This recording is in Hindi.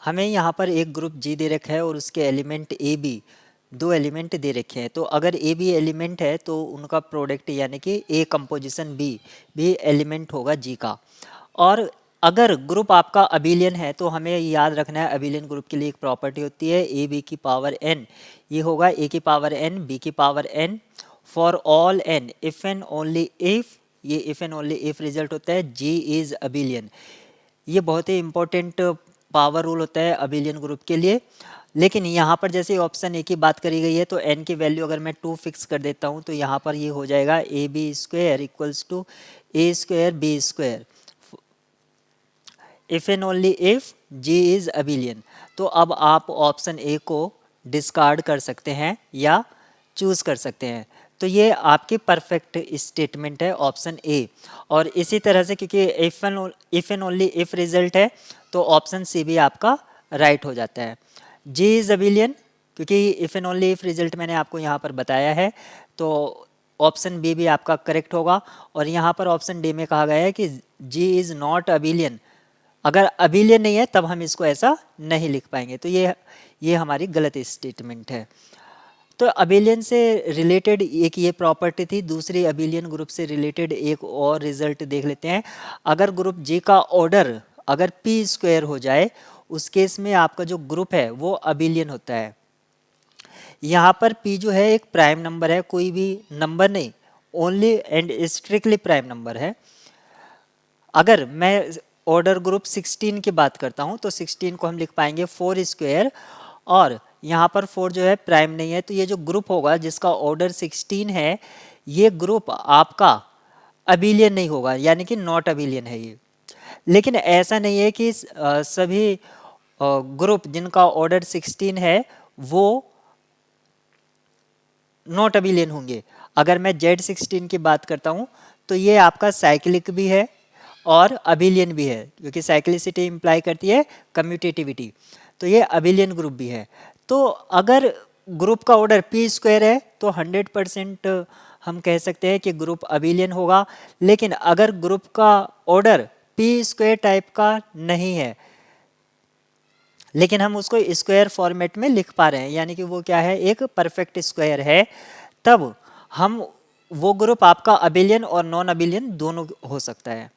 हमें यहाँ पर एक ग्रुप जी दे रखा है और उसके एलिमेंट ए बी, दो एलिमेंट दे रखे हैं। तो अगर ए बी एलिमेंट है तो उनका प्रोडक्ट यानी कि ए कंपोजिशन बी भी एलिमेंट होगा जी का। और अगर ग्रुप आपका अबिलियन है तो हमें याद रखना है अबिलियन ग्रुप के लिए एक प्रॉपर्टी होती है ए बी की पावर एन, ये होगा ए की पावर एन बी की power N for all N if and only if, ये if and only if result होता है जी इज अबिलियन। ये बहुत ही इंपॉर्टेंट पावर रूल होता है अबिलियन ग्रुप के लिए। लेकिन यहाँ पर जैसे ऑप्शन ए की बात करी गई है तो n की वैल्यू अगर मैं 2 फिक्स कर देता हूँ तो यहाँ पर ये हो जाएगा A B square equals to A square B square if and only if G is abelian. तो अब आप ऑप्शन ए को डिस्कार्ड कर सकते हैं या चूज कर सकते हैं। तो ये आपकी परफेक्ट स्टेटमेंट है ऑप्शन ए। और इसी तरह से क्योंकि if and only if result है तो ऑप्शन सी भी आपका राइट हो जाता है। जी इज अबिलियन क्योंकि if and only if result मैंने आपको यहाँ पर बताया है तो ऑप्शन बी भी आपका करेक्ट होगा। और यहाँ पर ऑप्शन डी में कहा गया है कि जी इज नॉट अबिलियन, अगर अबिलियन नहीं है तब हम इसको ऐसा नहीं लिख पाएंगे। तो ये हमारी गलत स्टेटमेंट है। तो अबिलियन से रिलेटेड एक ये प्रॉपर्टी थी। दूसरी अबिलियन ग्रुप से रिलेटेड एक और रिजल्ट देख लेते हैं। अगर ग्रुप जी का ऑर्डर अगर पी स्क्वायर हो जाए उस केस में आपका जो ग्रुप है वो अबिलियन होता है। यहाँ पर p जो है एक प्राइम नंबर है, कोई भी नंबर नहीं, only and strictly prime number है। अगर मैं ऑर्डर ग्रुप 16 की बात करता हूँ तो 16 को हम लिख पाएंगे 4 स्क्वायर, और यहाँ पर 4 जो है प्राइम नहीं है। तो ये जो ग्रुप होगा जिसका ऑर्डर 16 है ये ग्रुप आपका अबिलियन नहीं होगा, यानी कि नॉट अबिलियन है ये। लेकिन ऐसा नहीं है कि सभी ग्रुप जिनका ऑर्डर 16 है वो नॉट अबिलियन होंगे। अगर मैं Z16 की बात करता हूँ तो ये आपका साइक्लिक भी है और अबिलियन भी है, क्योंकि साइक्लिसिटी इंप्लाई करती है कम्यूटेटिविटी। तो ये अबिलियन ग्रुप भी है। तो अगर ग्रुप का ऑर्डर पी स्क्वायर है तो 100% हम कह सकते हैं कि ग्रुप अबिलियन होगा। लेकिन अगर ग्रुप का ऑर्डर पी स्क्वायर टाइप का नहीं है लेकिन हम उसको स्क्वायर फॉर्मेट में लिख पा रहे हैं, यानी कि वो क्या है, एक परफेक्ट स्क्वायर है, तब हम वो ग्रुप आपका अबिलियन और नॉन अबिलियन दोनों हो सकता है।